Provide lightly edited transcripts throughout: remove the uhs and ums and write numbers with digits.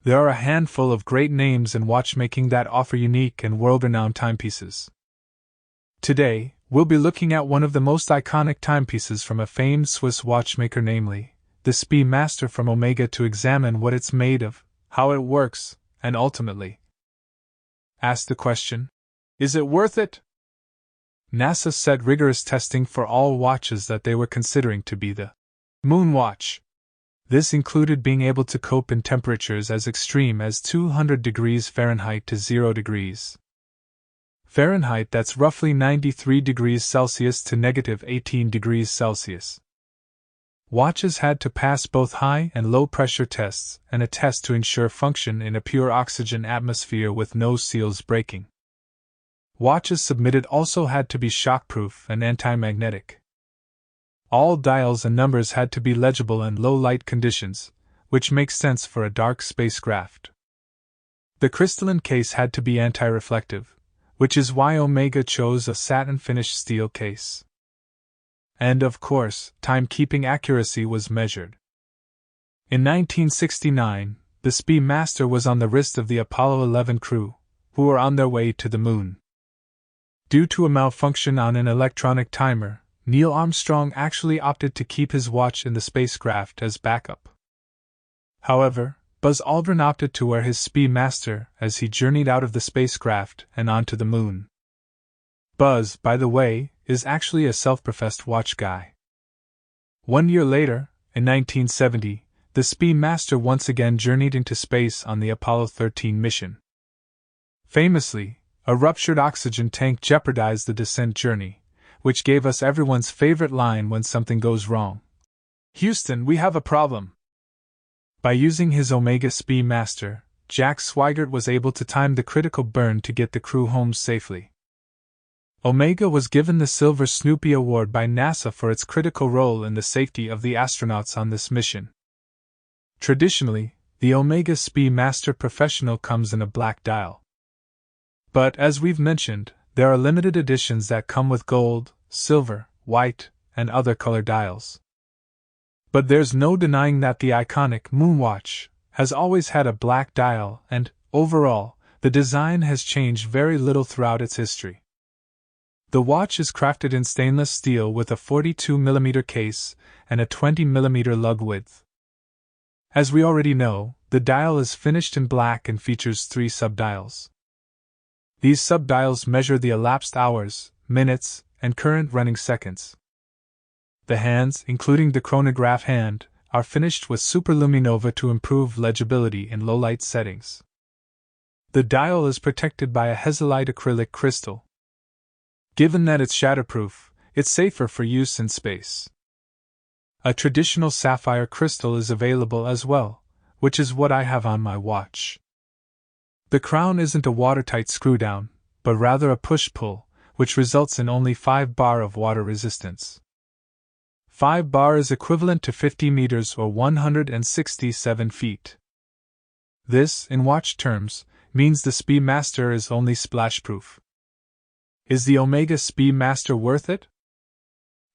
There are a handful of great names in watchmaking that offer unique and world-renowned timepieces. Today, we'll be looking at one of the most iconic timepieces from a famed Swiss watchmaker, namely, the Speedmaster from Omega, to examine what it's made of, how it works, and ultimately ask the question, is it worth it? NASA set rigorous testing for all watches that they were considering to be the Moonwatch. This included being able to cope in temperatures as extreme as 200 degrees Fahrenheit to 0 degrees Fahrenheit, that's roughly 93 degrees Celsius to negative 18 degrees Celsius. Watches had to pass both high and low pressure tests and a test to ensure function in a pure oxygen atmosphere with no seals breaking. Watches submitted also had to be shockproof and anti-magnetic. All dials and numbers had to be legible in low light conditions, which makes sense for a dark spacecraft. The crystalline case had to be anti-reflective, which is why Omega chose a satin-finished steel case. And of course, timekeeping accuracy was measured. In 1969, the Speedmaster was on the wrist of the Apollo 11 crew, who were on their way to the moon. Due to a malfunction on an electronic timer, Neil Armstrong actually opted to keep his watch in the spacecraft as backup. However, Buzz Aldrin opted to wear his Speedmaster as he journeyed out of the spacecraft and onto the moon. Buzz, by the way, is actually a self-professed watch guy. 1 year later, in 1970, the Speedmaster once again journeyed into space on the Apollo 13 mission. Famously, a ruptured oxygen tank jeopardized the descent journey, which gave us everyone's favorite line when something goes wrong. "Houston, we have a problem." By using his Omega Speedmaster, Jack Swigert was able to time the critical burn to get the crew home safely. Omega was given the Silver Snoopy Award by NASA for its critical role in the safety of the astronauts on this mission. Traditionally, the Omega Speedmaster Professional comes in a black dial. But as we've mentioned, there are limited editions that come with gold, silver, white, and other color dials. But there's no denying that the iconic Moonwatch has always had a black dial, and, overall, the design has changed very little throughout its history. The watch is crafted in stainless steel with a 42mm case and a 20mm lug width. As we already know, the dial is finished in black and features 3 subdials. These subdials measure the elapsed hours, minutes, and current running seconds. The hands, including the chronograph hand, are finished with superluminova to improve legibility in low-light settings. The dial is protected by a Hesalite acrylic crystal. Given that it's shatterproof, it's safer for use in space. A traditional sapphire crystal is available as well, which is what I have on my watch. The crown isn't a watertight screw-down, but rather a push-pull, which results in only 5 bar of water resistance. 5 bar is equivalent to 50 meters or 167 feet. This, in watch terms, means the Speedmaster is only splash-proof. Is the Omega Speedmaster worth it?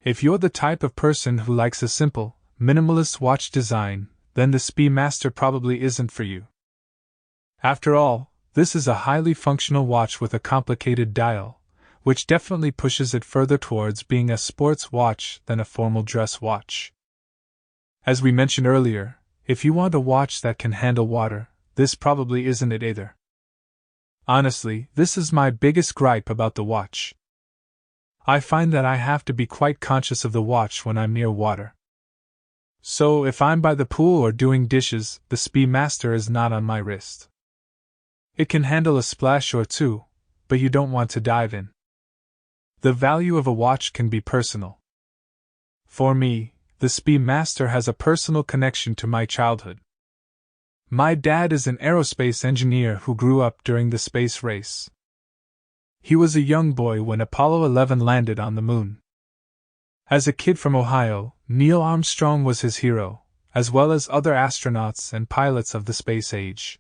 If you're the type of person who likes a simple, minimalist watch design, then the Speedmaster probably isn't for you. After all, this is a highly functional watch with a complicated dial, which definitely pushes it further towards being a sports watch than a formal dress watch. As we mentioned earlier, if you want a watch that can handle water, this probably isn't it either. Honestly, this is my biggest gripe about the watch. I find that I have to be quite conscious of the watch when I'm near water. So if I'm by the pool or doing dishes, the Speedmaster is not on my wrist. It can handle a splash or two, but you don't want to dive in. The value of a watch can be personal. For me, the Speedmaster has a personal connection to my childhood. My dad is an aerospace engineer who grew up during the space race. He was a young boy when Apollo 11 landed on the moon. As a kid from Ohio, Neil Armstrong was his hero, as well as other astronauts and pilots of the space age.